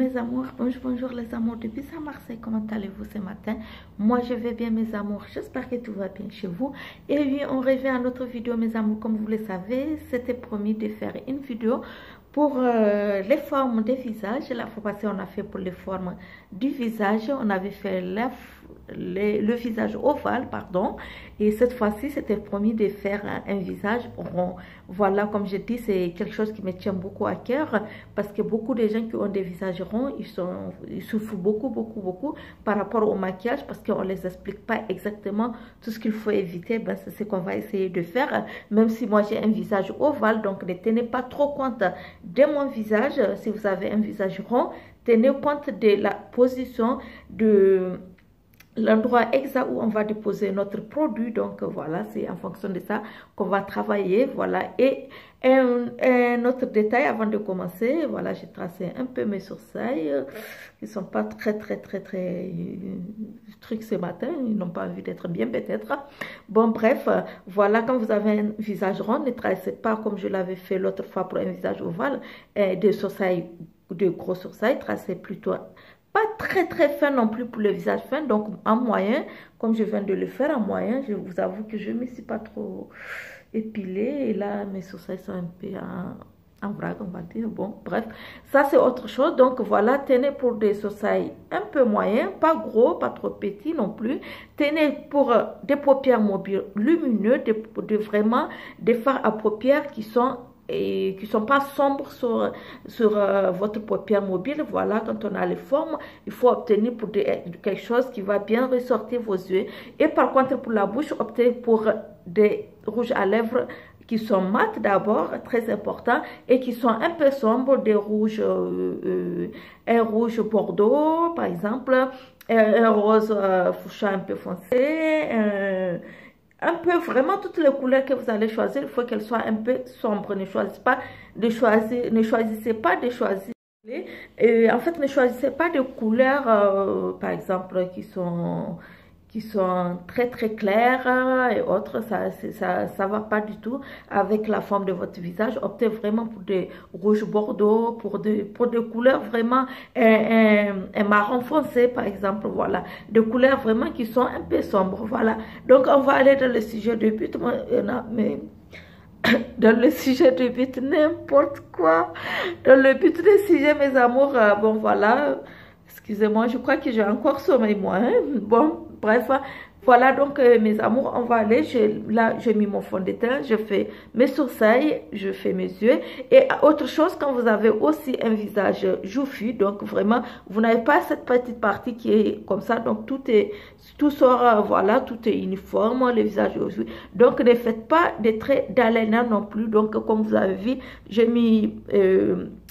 mes amours, bonjour les amours depuis Marseille, comment allez-vous ce matin? Moi je vais bien mes amours, j'espère que tout va bien chez vous. Et oui, on revient à notre vidéo mes amours, comme vous le savez, c'était promis de faire une vidéo pour les formes des visages. La fois passée on a fait pour les formes du visage, on avait fait le visage ovale, pardon, et cette fois-ci c'était promis de faire un visage rond. Voilà, comme je dis, c'est quelque chose qui me tient beaucoup à cœur parce que beaucoup de gens qui ont des visages ronds, ils souffrent beaucoup par rapport au maquillage parce qu'on les explique pas exactement tout ce qu'il faut éviter. Ben, c'est ce qu'on va essayer de faire, même si moi j'ai un visage ovale, donc ne tenez pas trop compte de mon visage. Si vous avez un visage rond, tenez compte de la position de l'endroit exact où on va déposer notre produit. Donc voilà, c'est en fonction de ça qu'on va travailler. Voilà, et un autre détail avant de commencer, voilà, j'ai tracé un peu mes sourcils qui sont pas très trucs ce matin, ils n'ont pas envie d'être bien peut-être. Bon bref, voilà, quand vous avez un visage rond, ne tracez pas comme je l'avais fait l'autre fois pour un visage ovale, des sourcils, de gros sourcils, tracez plutôt pas très fin non plus pour le visage fin, donc en moyen, comme je viens de le faire en moyen. Je vous avoue que je ne me suis pas trop épilée et là mes sourcils sont un peu en vrac, on va dire. Bon bref, ça c'est autre chose. Donc voilà, tenez pour des sourcils un peu moyens, pas gros, pas trop petits non plus. Tenez pour des paupières mobiles lumineux, vraiment des fards à paupières qui sont pas sombres sur votre paupière mobile. Voilà, quand on a les formes, il faut obtenir pour quelque chose qui va bien ressortir vos yeux. Et par contre pour la bouche, optez pour des rouges à lèvres qui sont mat d'abord, très important, et qui sont un peu sombres, des rouges, un rouge bordeaux par exemple, un rose fuchsia un peu foncé, un peu, vraiment toutes les couleurs que vous allez choisir, il faut qu'elles soient un peu sombres. Ne choisissez pas de choisir, ne choisissez pas de choisir. Et en fait, ne choisissez pas de couleurs, par exemple, qui sont très claires et autres. Ça va pas du tout avec la forme de votre visage. Optez vraiment pour des rouges bordeaux, pour des couleurs vraiment un marron foncé par exemple. Voilà, des couleurs vraiment qui sont un peu sombres. Voilà, donc on va aller dans le sujet de but. Mais dans le sujet de but, n'importe quoi. Dans le but de sujet, mes amours, bon voilà, excusez-moi, je crois que j'ai encore sommeil moi, hein? Bon bref, voilà, donc mes amours, on va aller. Là j'ai mis mon fond de teint, je fais mes sourcils, je fais mes yeux. Et autre chose, quand vous avez aussi un visage joufflu, donc vraiment vous n'avez pas cette petite partie qui est comme ça, donc tout sort, voilà, tout est uniforme, le visage joufflu. Donc ne faites pas des traits d'eyeliner non plus. Donc comme vous avez vu, j'ai mis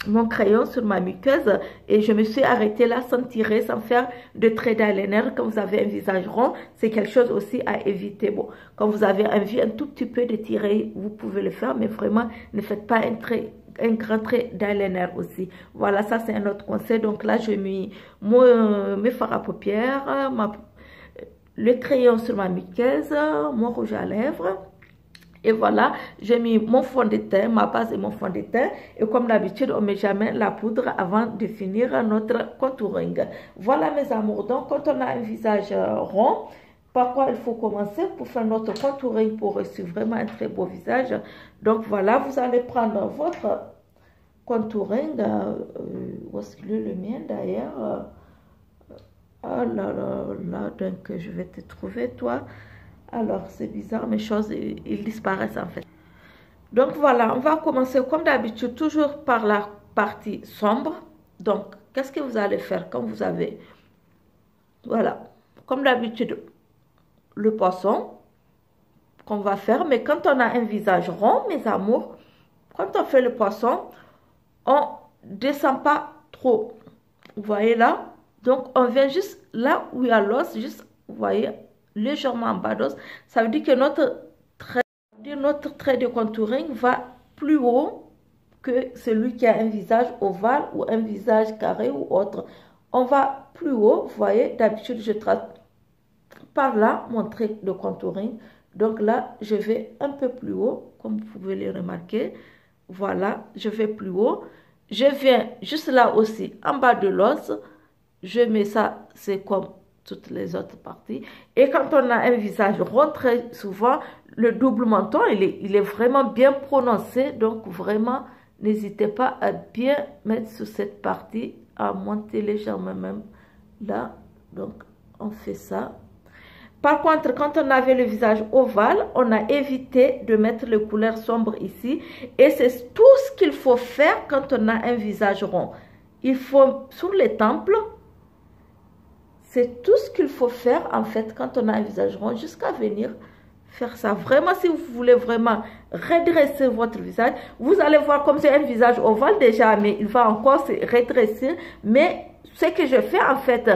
mon crayon sur ma muqueuse et je me suis arrêtée là sans tirer, sans faire de traits d'eyeliner. Quand vous avez un visage rond, c'est quelque chose aussi à éviter. Bon, quand vous avez envie un tout petit peu de tirer, vous pouvez le faire, mais vraiment ne faites pas un grand trait d'eyeliner aussi. Voilà, ça c'est un autre conseil. Donc là j'ai mis mes fards à paupières, le crayon sur ma muqueuse, mon rouge à lèvres. Et voilà, j'ai mis mon fond de teint, ma base et mon fond de teint. Et comme d'habitude, on ne met jamais la poudre avant de finir notre contouring. Voilà mes amours. Donc quand on a un visage rond, par quoi il faut commencer pour faire notre contouring pour réussir vraiment un très beau visage. Donc voilà, vous allez prendre votre contouring. Où est-ce qu'il est le mien d'ailleurs? Oh là, donc je vais te trouver toi. Alors, c'est bizarre, mes choses, ils disparaissent en fait. Donc, voilà, on va commencer comme d'habitude, toujours par la partie sombre. Donc, qu'est-ce que vous allez faire quand vous avez... Voilà, comme d'habitude, le poisson qu'on va faire. Mais quand on a un visage rond, mes amours, quand on fait le poisson, on ne descend pas trop. Vous voyez là? Donc, on vient juste là où il y a l'os, juste, vous voyez, légèrement en bas d'os. Ça veut dire que notre trait de contouring va plus haut que celui qui a un visage ovale ou un visage carré ou autre. On va plus haut, vous voyez, d'habitude je trace par là mon trait de contouring. Donc là, je vais un peu plus haut, comme vous pouvez le remarquer. Voilà, je vais plus haut. je viens juste là aussi, en bas de l'os, je mets ça, c'est comme toutes les autres parties. Et quand on a un visage rond, très souvent, le double menton, il est vraiment bien prononcé. Donc, vraiment, n'hésitez pas à bien mettre sur cette partie, à monter légèrement même là. Donc, on fait ça. Par contre, quand on avait le visage ovale, on a évité de mettre les couleurs sombres ici. Et c'est tout ce qu'il faut faire quand on a un visage rond. Il faut, sur les temples, c'est tout ce qu'il faut faire en fait quand on a un visage rond, jusqu'à venir faire ça. Vraiment, si vous voulez vraiment redresser votre visage, vous allez voir comme c'est un visage ovale déjà, mais il va encore se redresser. Mais ce que je fais en fait,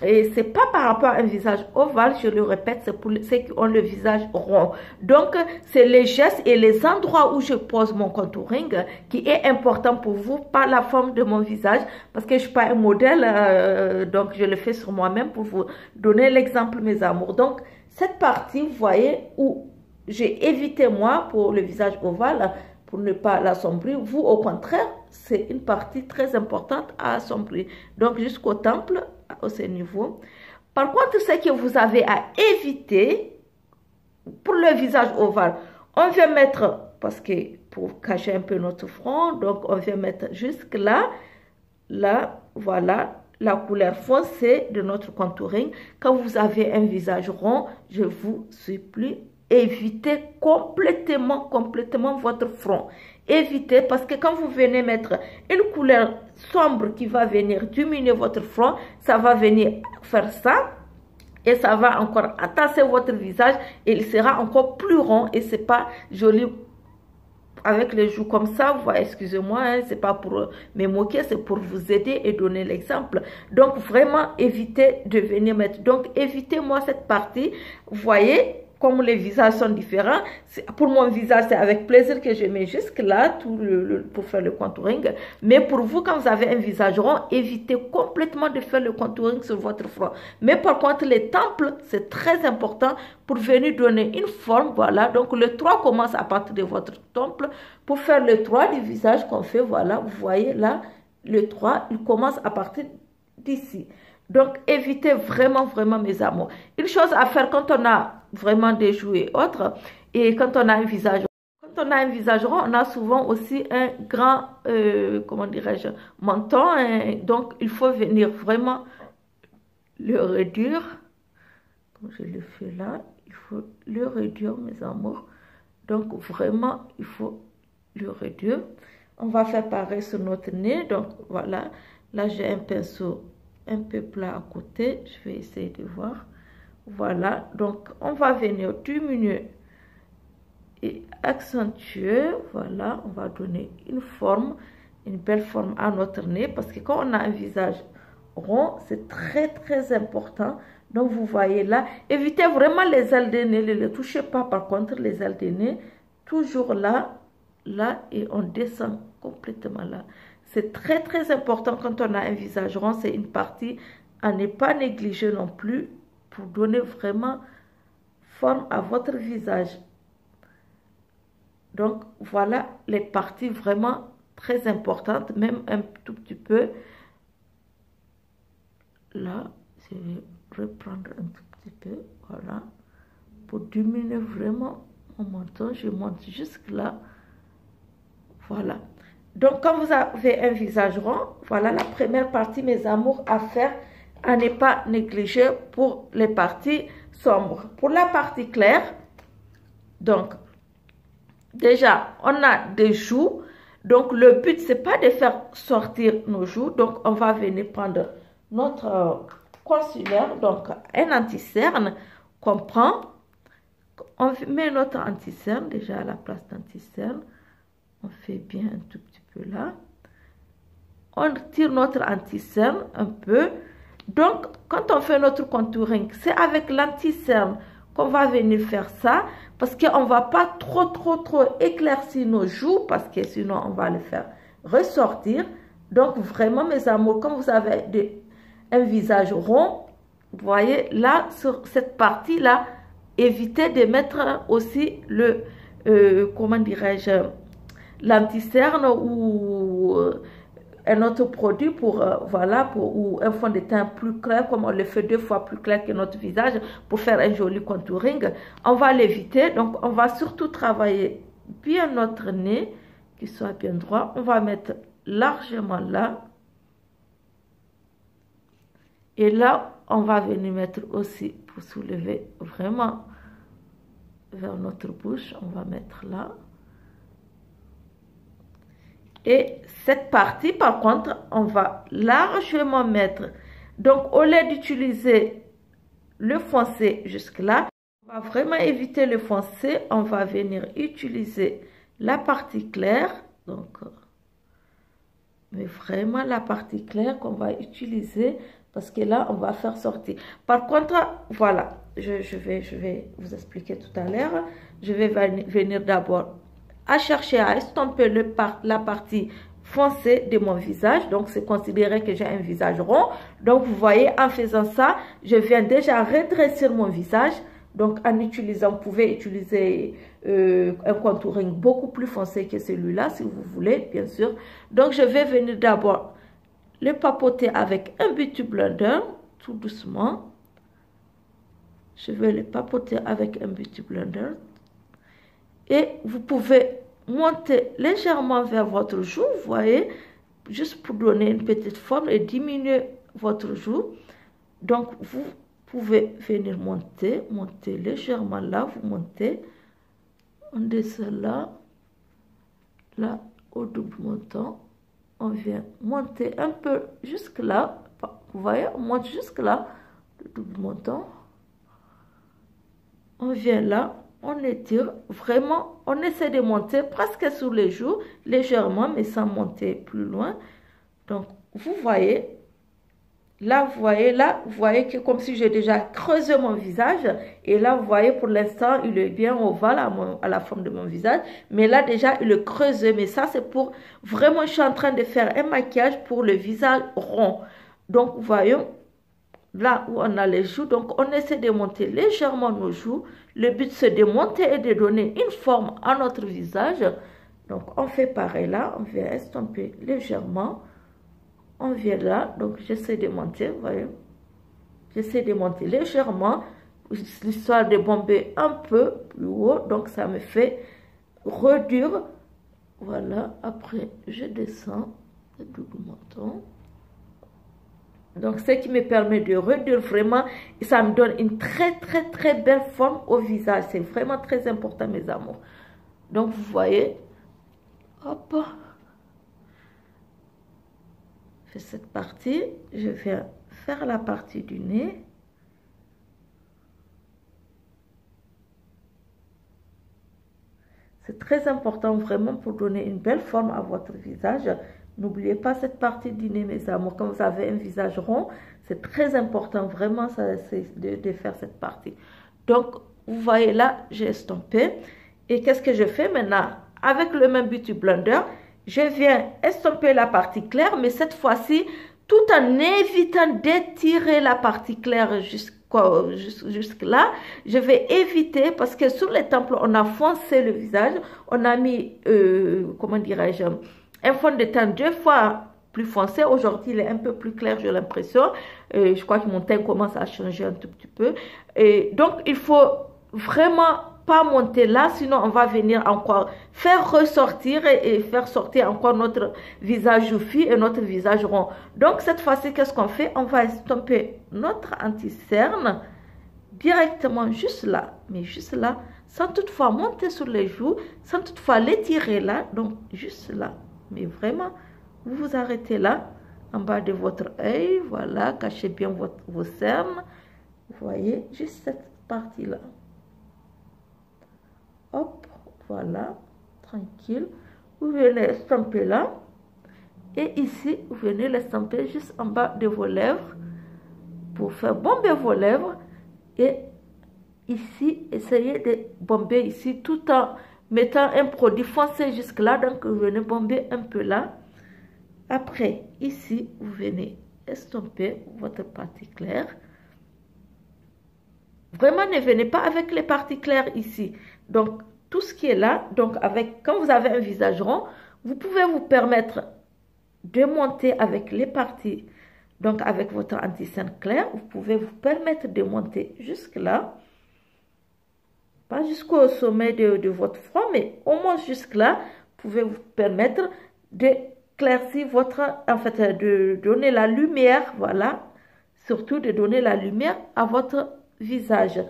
et c'est pas par rapport à un visage ovale, je le répète, c'est pour ceux qui ont le visage rond. Donc, c'est les gestes et les endroits où je pose mon contouring qui est important pour vous, pas la forme de mon visage, parce que je suis pas un modèle, donc je le fais sur moi-même pour vous donner l'exemple, mes amours. Donc, cette partie, vous voyez, où j'ai évité moi pour le visage ovale, pour ne pas l'assombrir. Vous, au contraire, c'est une partie très importante à assombrir. Donc, jusqu'au temple, à ce niveau. Par contre, ce que vous avez à éviter pour le visage ovale, on vient mettre, parce que pour cacher un peu notre front, donc on vient mettre jusque là, là, voilà, la couleur foncée de notre contouring. Quand vous avez un visage rond, je vous supplie, évitez complètement votre front. Évitez, parce que quand vous venez mettre une couleur sombre qui va venir diminuer votre front, ça va venir faire ça. Et ça va encore attacher votre visage et il sera encore plus rond et c'est pas joli avec les joues comme ça. Vous voyez, excusez-moi, hein, c'est pas pour me moquer, c'est pour vous aider et donner l'exemple. Donc vraiment évitez de venir mettre. Donc évitez-moi cette partie. Vous voyez, comme les visages sont différents, pour mon visage, c'est avec plaisir que je mets jusque là pour faire le contouring. Mais pour vous, quand vous avez un visage rond, évitez complètement de faire le contouring sur votre front. Mais par contre, les temples, c'est très important pour venir donner une forme. Voilà, donc le 3 commence à partir de votre temple. Pour faire le 3 du visage qu'on fait, voilà, vous voyez là, le 3, il commence à partir d'ici. Donc, évitez vraiment, mes amours. Une chose à faire quand on a vraiment des joues et autres, et quand on a un visage rond, on a souvent aussi un grand, comment dirais-je, menton. Donc, il faut venir vraiment le réduire. Comme je le fais là, il faut le réduire, mes amours. Donc, vraiment, il faut le réduire. On va faire pareil sur notre nez. Donc, voilà. Là, j'ai un pinceau un peu plat à côté, je vais essayer de voir. Voilà, donc on va venir diminuer et accentuer. Voilà, on va donner une forme, une belle forme à notre nez, parce que quand on a un visage rond, c'est très important. Donc vous voyez là, évitez vraiment les ailes de nez, ne les touchez pas. Par contre, les ailes de nez, toujours là, et on descend complètement là. C'est très important quand on a un visage rond. C'est une partie à ne pas négliger non plus pour donner vraiment forme à votre visage. Donc, voilà les parties vraiment très importantes, même un tout petit peu. Là, je vais reprendre un tout petit peu, voilà, pour diminuer vraiment mon menton. Je monte jusque là, voilà. Donc, quand vous avez un visage rond, voilà la première partie, mes amours, à faire, à ne pas négliger pour les parties sombres. Pour la partie claire, donc, déjà, on a des joues. Donc, le but, c'est pas de faire sortir nos joues. Donc, on va venir prendre notre concealer, donc un anti-cerne qu'on prend. On met notre anti-cerne déjà à la place d'anti-cerne. On fait bien un tout petit peu là. On tire notre anti-cerne un peu. Donc, quand on fait notre contouring, c'est avec l'anti-cerne qu'on va venir faire ça. Parce qu'on ne va pas trop éclaircir nos joues. Parce que sinon, on va le faire ressortir. Donc, vraiment, mes amours, quand vous avez un visage rond, vous voyez, là, sur cette partie-là, évitez de mettre aussi comment dirais-je, l'anti-cerne ou un autre produit pour, voilà, ou un fond de teint plus clair, comme on le fait 2 fois plus clair que notre visage pour faire un joli contouring. On va l'éviter, donc on va surtout travailler bien notre nez, qu'il soit bien droit. On va mettre largement là. Et là, on va venir mettre aussi pour soulever vraiment vers notre bouche. On va mettre là. Et cette partie, par contre, on va largement mettre. Donc, au lieu d'utiliser le foncé jusque là, on va vraiment éviter le foncé. On va venir utiliser la partie claire. Donc, mais vraiment la partie claire qu'on va utiliser. Parce que là, on va faire sortir. Par contre, voilà, je vais vous expliquer tout à l'heure. Je vais venir d'abord à chercher à estomper la partie foncée de mon visage. Donc, c'est considéré que j'ai un visage rond. Donc, vous voyez, en faisant ça, je viens déjà redresser mon visage. Donc, en utilisant, vous pouvez utiliser un contouring beaucoup plus foncé que celui-là, si vous voulez, bien sûr. Donc, je vais venir d'abord le papoter avec un Beauty Blender, tout doucement. Je vais le papoter avec un Beauty Blender. Et vous pouvez monter légèrement vers votre joue, vous voyez, juste pour donner une petite forme et diminuer votre joue. Donc, vous pouvez venir monter légèrement là, vous montez. On descend là, là, au double montant. On vient monter un peu jusque là. Vous voyez, on monte jusque là, le double montant. On vient là, on étire vraiment, on essaie de monter presque sous les joues, légèrement, mais sans monter plus loin. Donc, vous voyez, là, vous voyez que comme si j'ai déjà creusé mon visage. Et là, vous voyez, pour l'instant, il est bien ovale à la forme de mon visage. Mais là, déjà, il est creusé. Mais ça, c'est pour... Vraiment, je suis en train de faire un maquillage pour le visage rond. Donc, vous voyez, là où on a les joues. Donc, on essaie de monter légèrement nos joues. Le but, c'est de monter et de donner une forme à notre visage. Donc, on fait pareil là. On vient estomper légèrement. On vient là, donc j'essaie de monter, vous voyez. J'essaie de monter légèrement, l'histoire de bomber un peu plus haut, donc ça me fait réduire. Voilà, après je descends, le double menton. Donc ce qui me permet de réduire vraiment, et ça me donne une très belle forme au visage. C'est vraiment très important, mes amours. Donc vous voyez, hop. Je fais cette partie, je viens faire la partie du nez. C'est très important vraiment pour donner une belle forme à votre visage. N'oubliez pas cette partie du nez, mes amours. Quand vous avez un visage rond, c'est très important vraiment de faire cette partie. Donc, vous voyez là, j'ai estompé. Et qu'est-ce que je fais maintenant? Avec le même Beauty Blender, je viens estomper la partie claire, mais cette fois-ci, tout en évitant d'étirer la partie claire jusque là, je vais éviter, parce que sur les temples, on a foncé le visage, on a mis, comment dirais-je, un fond de teint 2 fois plus foncé. Aujourd'hui, il est un peu plus clair, j'ai l'impression. Je crois que mon teint commence à changer un tout petit peu. Et donc, il faut vraiment pas monter là, sinon on va venir encore faire ressortir et faire sortir encore notre visage joufflu et notre visage rond. Donc cette fois-ci, qu'est-ce qu'on fait? On va estomper notre anti-cerne directement juste là, mais juste là, sans toutefois monter sur les joues, sans toutefois l'étirer là, donc juste là. Mais vraiment, vous vous arrêtez là, en bas de votre œil, voilà, cachez bien vos cernes. Vous voyez, juste cette partie-là. Hop, voilà, tranquille. Vous venez estomper là. Et ici, vous venez l'estomper juste en bas de vos lèvres pour faire bomber vos lèvres. Et ici, essayez de bomber ici tout en mettant un produit foncé jusque là. Donc, vous venez bomber un peu là. Après, ici, vous venez estomper votre partie claire. Vraiment, ne venez pas avec les parties claires ici. Donc, tout ce qui est là, donc quand vous avez un visage rond, vous pouvez vous permettre monter avec les parties, donc avec votre anti-cerne clair, vous pouvez vous permettre de monter jusque là, pas jusqu'au sommet de votre front, mais au moins jusque là, vous pouvez vous permettre d'éclaircir votre, en fait, de donner la lumière, voilà, surtout de donner la lumière à votre visage.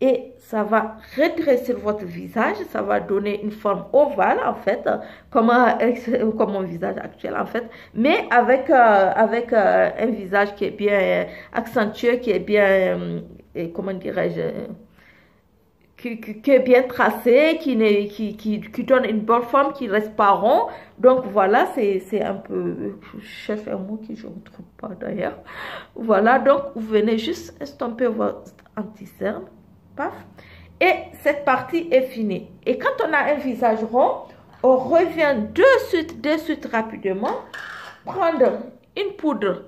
Et ça va redresser votre visage, ça va donner une forme ovale en fait, comme mon visage actuel en fait, mais avec, un visage qui est bien accentué, qui est bien, comment dirais-je, qui est bien tracé, qui donne une bonne forme, qui reste pas rond. Donc voilà, c'est un peu, je cherche un mot que je ne trouve pas d'ailleurs. Voilà, donc vous venez juste estomper votre anti-cerne. Et cette partie est finie. Et quand on a un visage rond, on revient de suite rapidement, prendre une poudre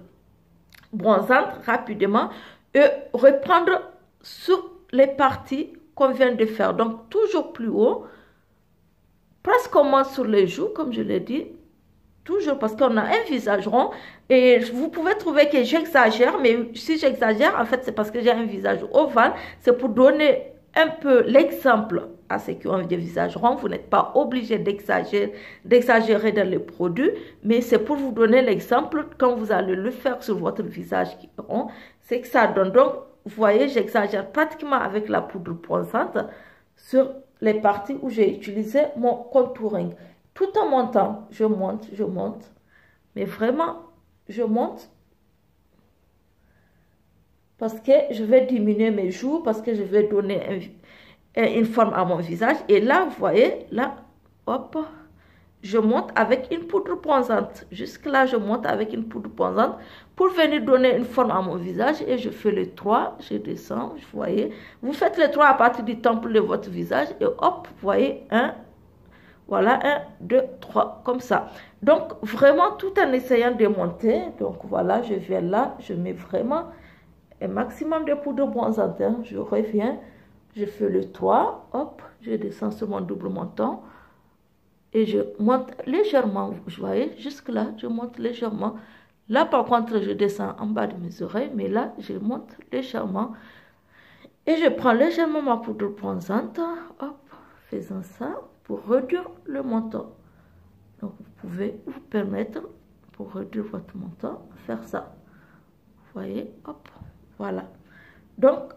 bronzante rapidement et reprendre sur les parties qu'on vient de faire. Donc toujours plus haut, presque au moins sur les joues, comme je l'ai dit. Toujours parce qu'on a un visage rond et vous pouvez trouver que j'exagère, mais si j'exagère, en fait, c'est parce que j'ai un visage ovale. C'est pour donner un peu l'exemple à ceux qui ont des visages ronds. Vous n'êtes pas obligé d'exagérer dans les produits, mais c'est pour vous donner l'exemple quand vous allez le faire sur votre visage qui est rond. C'est que ça donne. Donc, vous voyez, j'exagère pratiquement avec la poudre bronzante sur les parties où j'ai utilisé mon contouring. Tout en montant, je monte, mais vraiment, je monte parce que je vais diminuer mes joues, parce que je vais donner une forme à mon visage. Et là, vous voyez, là, hop, je monte avec une poudre bronzante. Jusque là, je monte avec une poudre bronzante pour venir donner une forme à mon visage. Et je fais les 3, je descends, vous voyez. Vous faites les 3 à partir du temple de votre visage et hop, vous voyez, 1, voilà, 1, 2, 3, comme ça. Donc, vraiment, tout en essayant de monter. Donc, voilà, je viens là, je mets vraiment un maximum de poudre bronzante. Hein. Je reviens, je fais le 3, hop, je descends sur mon double menton. Et je monte légèrement, vous voyez, jusque là, je monte légèrement. Là, par contre, je descends en bas de mes oreilles, mais là, je monte légèrement. Et je prends légèrement ma poudre bronzante, hop, faisant ça. Pour réduire le menton. Donc, vous pouvez vous permettre, pour réduire votre menton, faire ça. Vous voyez, hop, voilà. Donc,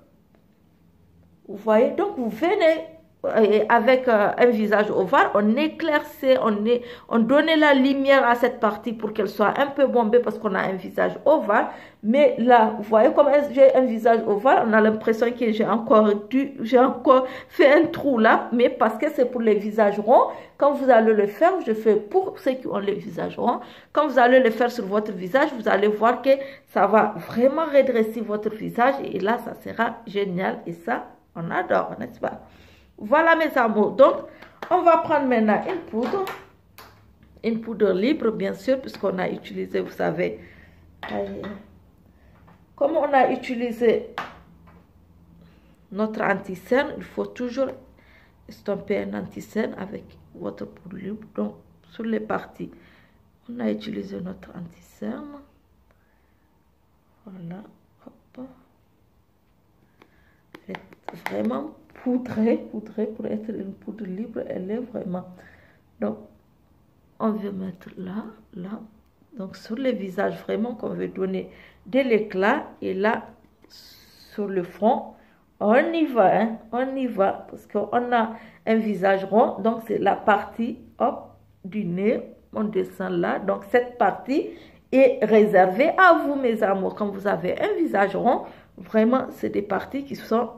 vous voyez, donc vous venez avec un visage ovale, on éclaircit, on donnait la lumière à cette partie pour qu'elle soit un peu bombée parce qu'on a un visage ovale. Mais là, vous voyez comme j'ai un visage ovale, on a l'impression que j'ai encore fait un trou là, mais parce que c'est pour les visages ronds. Quand vous allez le faire, je fais pour ceux qui ont les visages ronds. Quand vous allez le faire sur votre visage, vous allez voir que ça va vraiment redresser votre visage et là, ça sera génial et ça, on adore, n'est-ce pas? Voilà mes amours, donc on va prendre maintenant une poudre libre bien sûr, puisqu'on a utilisé, vous savez, comme on a utilisé notre anti-cerne, il faut toujours estomper un anti-cerne avec votre poudre libre. Donc sur les parties, on a utilisé notre anti-cerne, voilà, hop, vraiment poudrée pour être une poudre libre, elle est vraiment. Donc, on veut mettre là, là. Donc, sur le visage, vraiment, qu'on veut donner de l'éclat. Et là, sur le front, on y va, hein, on y va. Parce qu'on a un visage rond. Donc, c'est la partie, hop, du nez. On descend là. Donc, cette partie est réservée à vous, mes amours. Quand vous avez un visage rond, vraiment, c'est des parties qui sont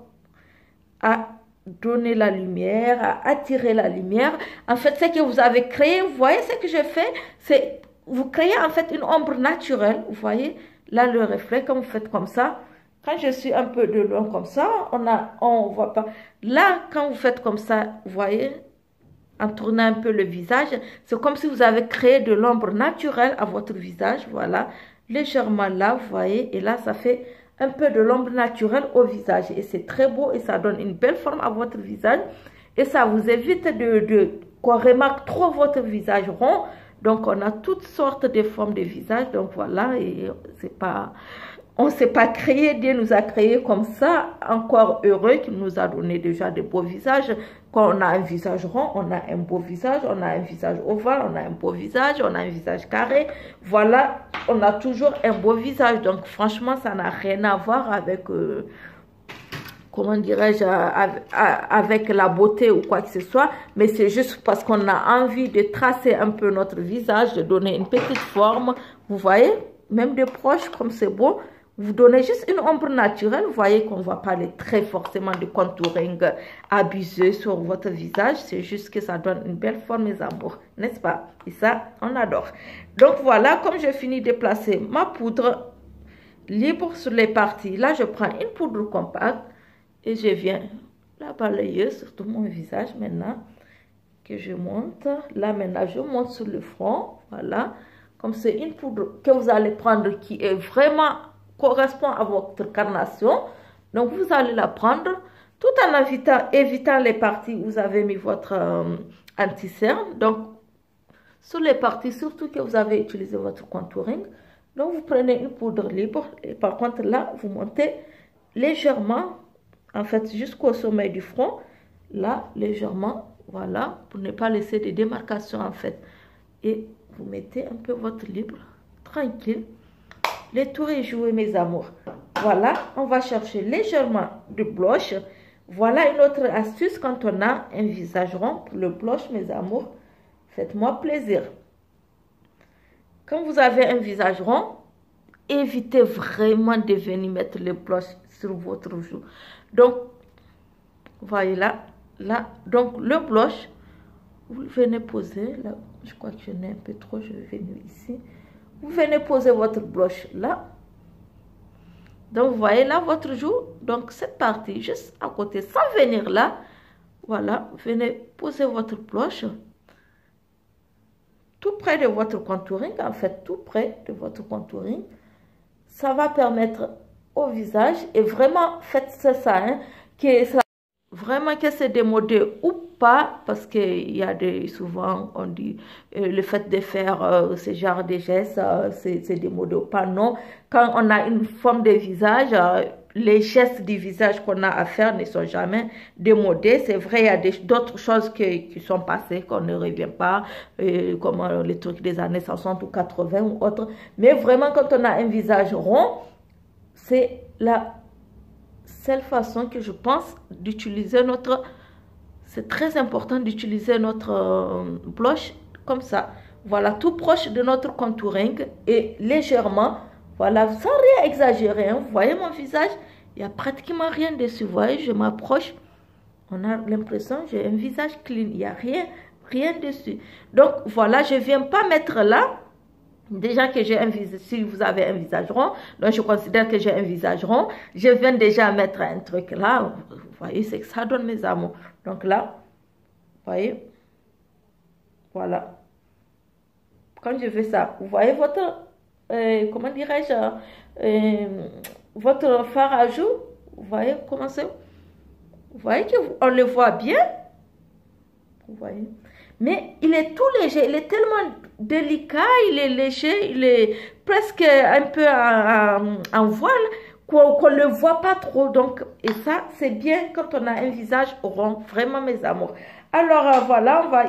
à donner la lumière, à attirer la lumière. En fait, ce que vous avez créé, vous voyez ce que je fais, c'est vous créez en fait une ombre naturelle. Vous voyez, là le reflet, quand vous faites comme ça, quand je suis un peu de loin comme ça, on voit pas. Là, quand vous faites comme ça, vous voyez, en tournant un peu le visage, c'est comme si vous avez créé de l'ombre naturelle à votre visage. Voilà, légèrement là, vous voyez, et là, ça fait un peu de l'ombre naturelle au visage et c'est très beau et ça donne une belle forme à votre visage et ça vous évite qu'on remarque trop votre visage rond. Donc, on a toutes sortes de formes de visage. Donc, voilà, et c'est pas... On ne s'est pas créé, Dieu nous a créé comme ça, encore heureux qu'il nous a donné déjà de beaux visages. Quand on a un visage rond, on a un beau visage, on a un visage ovale, on a un beau visage, on a un visage carré. Voilà, on a toujours un beau visage. Donc franchement, ça n'a rien à voir avec, comment dirais-je, avec la beauté ou quoi que ce soit. Mais c'est juste parce qu'on a envie de tracer un peu notre visage, de donner une petite forme. Vous voyez, même de proche, comme c'est beau. Vous donnez juste une ombre naturelle. Vous voyez qu'on ne va pas aller très forcément de contouring abusé sur votre visage. C'est juste que ça donne une belle forme, mes amours. N'est-ce pas? Et ça, on adore. Donc voilà, comme je finis de placer ma poudre libre sur les parties. Là, je prends une poudre compacte et je viens la balayer sur tout mon visage maintenant. Que je monte. Là, maintenant, je monte sur le front. Voilà. Comme c'est une poudre que vous allez prendre qui est vraiment... correspond à votre carnation. Donc, vous allez la prendre tout en évitant les parties où vous avez mis votre anti-cerne. Donc, sur les parties, surtout que vous avez utilisé votre contouring. Donc, vous prenez une poudre libre. Et par contre, là, vous montez légèrement, en fait, jusqu'au sommet du front. Là, légèrement, voilà, pour ne pas laisser de démarcations, en fait. Et vous mettez un peu votre libre, tranquille. Le tour est joué, mes amours. Voilà, on va chercher légèrement du blush. Voilà une autre astuce quand on a un visage rond. Pour le blush, mes amours, faites-moi plaisir. Quand vous avez un visage rond, évitez vraiment de venir mettre le blush sur votre joue. Donc, voyez là, donc le blush, vous venez poser, là, je crois que je n'ai un peu trop, je vais venir ici. Vous venez poser votre blush là. Donc, vous voyez là votre joue. Donc, cette partie juste à côté, sans venir là. Voilà, vous venez poser votre blush. Tout près de votre contouring. En fait, tout près de votre contouring. Ça va permettre au visage. Et vraiment, faites ça, hein, que ça... Vraiment que c'est démodé ou pas, parce qu'il y a souvent on dit le fait de faire ce genre de gestes, c'est démodé ou pas. Non, quand on a une forme de visage, les gestes du visage qu'on a à faire ne sont jamais démodés. C'est vrai, il y a d'autres choses qui sont passées, qu'on ne revient pas, comme les trucs des années 60 ou 80 ou autres. Mais vraiment, quand on a un visage rond, c'est la seule façon que je pense d'utiliser notre... C'est très important d'utiliser notre blush comme ça. Voilà, tout proche de notre contouring et légèrement, voilà, sans rien exagérer. Hein. Vous voyez mon visage, il n'y a pratiquement rien dessus. Vous voyez, je m'approche, on a l'impression que j'ai un visage clean. Il n'y a rien dessus. Donc, voilà, je ne viens pas mettre là. Déjà que j'ai un visage, si vous avez un visage rond, donc je considère que j'ai un visage rond, je viens déjà mettre un truc là, vous voyez, c'est que ça donne mes amours. Donc là, vous voyez, voilà. Quand je fais ça, vous voyez votre, comment dirais-je, votre fard à joues, vous voyez comment c'est, vous voyez qu'on le voit bien, vous voyez. Mais il est tout léger, il est tellement délicat, il est léger, il est presque un peu en voile qu'on ne le voit pas trop. Donc, et ça, c'est bien quand on a un visage rond, vraiment mes amours. Alors voilà, on va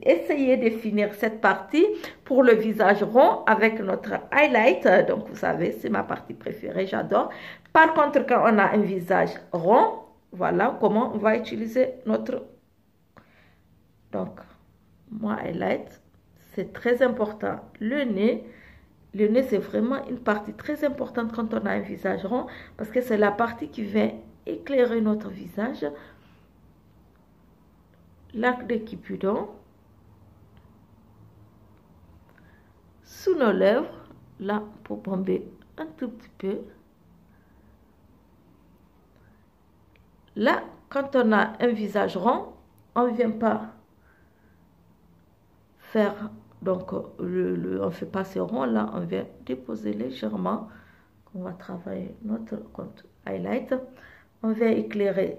essayer de finir cette partie pour le visage rond avec notre highlight. Donc, vous savez, c'est ma partie préférée, j'adore. Par contre, quand on a un visage rond, voilà comment on va utiliser notre... Donc, moi, highlight, c'est très important. Le nez, c'est vraiment une partie très importante quand on a un visage rond parce que c'est la partie qui vient éclairer notre visage. L'arc de Cupidon, sous nos lèvres, là, pour bomber un tout petit peu. Là, quand on a un visage rond, on ne vient pas faire, donc on ne fait pas ce rond là, on vient déposer légèrement, on va travailler notre compte highlight, on vient éclairer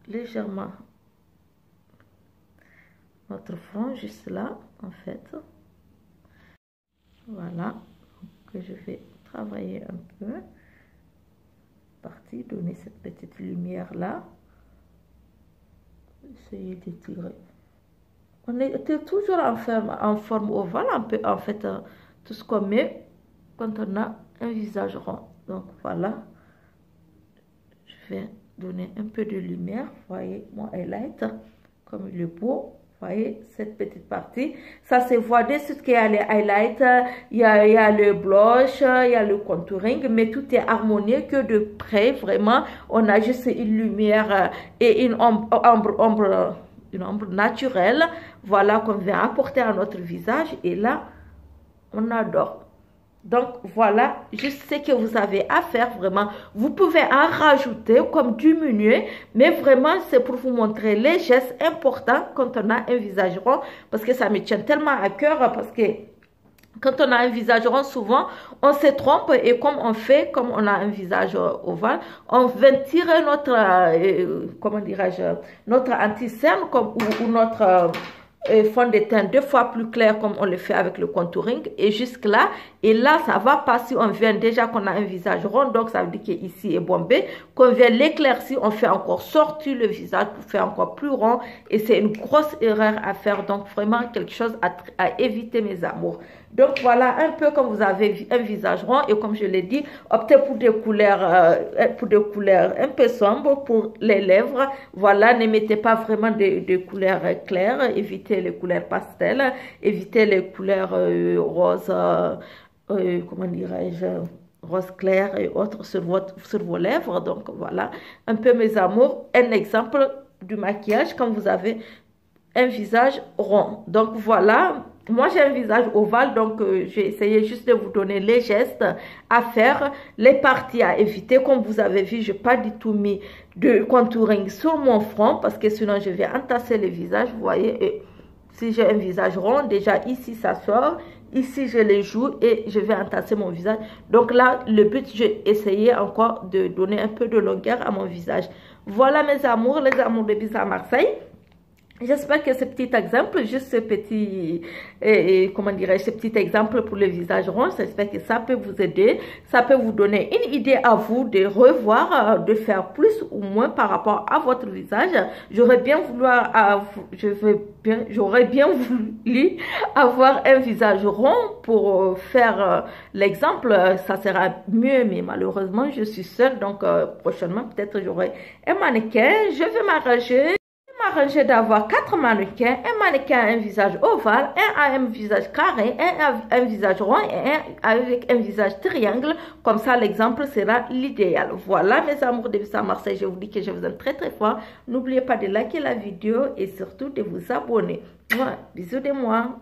légèrement notre front juste là en fait, Voilà, que je vais travailler un peu. Partie, donner cette petite lumière là. Essayer d'étirer. On était toujours en forme ovale, un peu, en fait, tout ce qu'on met quand on a un visage rond. Donc voilà, je vais donner un peu de lumière. Voyez mon highlight, comme il est beau. Voyez cette petite partie, ça se voit de suite qu'il y a les highlights, il y a le blush, il y a le contouring, mais tout est harmonieux que de près. Vraiment, on a juste une lumière et une ombre naturelle, voilà, qu'on vient apporter à notre visage, et là on adore. Donc voilà, juste ce que vous avez à faire. Vraiment, vous pouvez en rajouter comme diminuer, mais vraiment c'est pour vous montrer les gestes importants quand on a un visage rond, parce que ça me tient tellement à cœur, parce que quand on a un visage rond, souvent on se trompe, et comme on a un visage ovale, on vient tirer notre comment dirais-je, notre anti-cerne ou notre fond de teint 2 fois plus clair, comme on le fait avec le contouring, et jusque là, et là ça va pas si on vient déjà qu'on a un visage rond. Donc ça veut dire qu'ici est bombé, qu'on vient l'éclaircir, on fait encore sortir le visage pour faire encore plus rond, et c'est une grosse erreur à faire. Donc vraiment quelque chose à éviter, mes amours. Donc voilà un peu comme vous avez un visage rond, et comme je l'ai dit, optez pour des couleurs un peu sombres pour les lèvres. Voilà, ne mettez pas vraiment de couleurs claires, évitez les couleurs pastel, évitez les couleurs roses, comment dirais-je, rose clair et autres sur vos lèvres. Donc voilà un peu, mes amours, un exemple du maquillage quand vous avez un visage rond. Donc voilà, moi j'ai un visage ovale, donc j'ai essayé juste de vous donner les gestes à faire, les parties à éviter. Comme vous avez vu, je n'ai pas du tout mis de contouring sur mon front, parce que sinon je vais entasser le visage. Vous voyez, et si j'ai un visage rond, déjà ici ça sort, ici je les joue, et je vais entasser mon visage. Donc là, le but, j'ai essayé encore de donner un peu de longueur à mon visage. Voilà mes amours, les amours de Bizarre Marseille. J'espère que ce petit exemple, juste ce petit, comment dirais-je, ce petit exemple pour le visage rond, j'espère que ça peut vous aider, ça peut vous donner une idée à vous de revoir, de faire plus ou moins par rapport à votre visage. J'aurais bien voulu avoir un visage rond pour faire l'exemple, ça sera mieux, mais malheureusement je suis seule, donc prochainement peut-être j'aurai un mannequin. Je vais m'arranger d'avoir 4 mannequins, un mannequin a un visage ovale, un a un visage carré, un a un visage rond et un avec un visage triangle. Comme ça, l'exemple sera l'idéal. Voilà mes amours de Bizarre Marseille, je vous dis que je vous aime très très fort. N'oubliez pas de liker la vidéo et surtout de vous abonner. Bisous de moi.